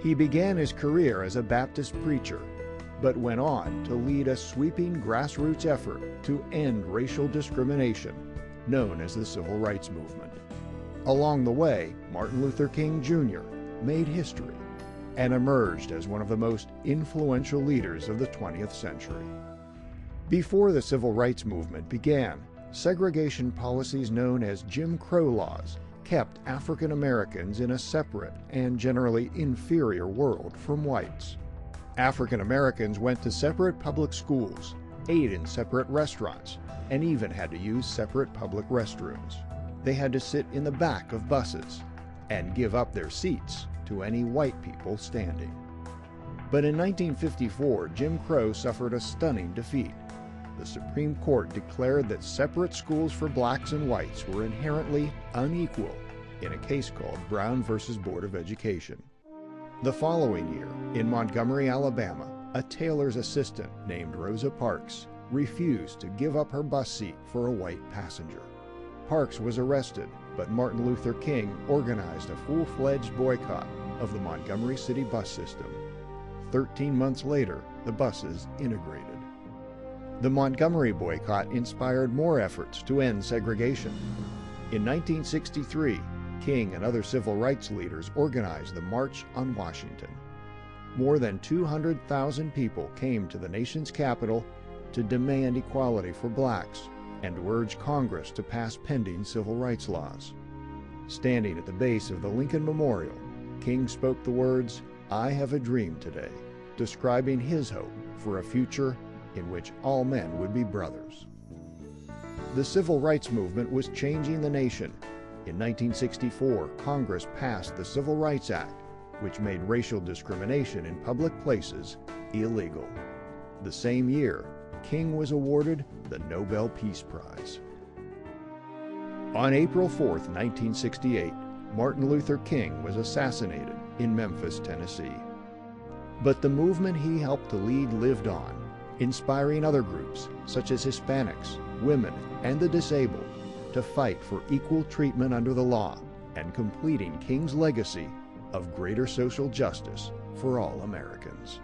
He began his career as a Baptist preacher, but went on to lead a sweeping grassroots effort to end racial discrimination, known as the Civil Rights Movement. Along the way, Martin Luther King Jr. made history and emerged as one of the most influential leaders of the 20th century. Before the Civil Rights Movement began, segregation policies known as Jim Crow laws kept African Americans in a separate and generally inferior world from whites. African Americans went to separate public schools, ate in separate restaurants, and even had to use separate public restrooms. They had to sit in the back of buses and give up their seats to any white people standing. But in 1954, Jim Crow suffered a stunning defeat. The Supreme Court declared that separate schools for blacks and whites were inherently unequal in a case called Brown v. Board of Education. The following year, in Montgomery, Alabama, a tailor's assistant named Rosa Parks refused to give up her bus seat for a white passenger. Parks was arrested, but Martin Luther King organized a full-fledged boycott of the Montgomery City bus system. 13 months later, the buses integrated. The Montgomery boycott inspired more efforts to end segregation. In 1963, King and other civil rights leaders organized the March on Washington. More than 200,000 people came to the nation's capital to demand equality for blacks and to urge Congress to pass pending civil rights laws. Standing at the base of the Lincoln Memorial, King spoke the words, "I have a dream today," describing his hope for a future in which all men would be brothers. The civil rights movement was changing the nation. In 1964, Congress passed the Civil Rights Act, which made racial discrimination in public places illegal. The same year, King was awarded the Nobel Peace Prize. On April 4, 1968, Martin Luther King was assassinated in Memphis, Tennessee. But the movement he helped to lead lived on, inspiring other groups, such as Hispanics, women, and the disabled, to fight for equal treatment under the law and completing King's legacy of greater social justice for all Americans.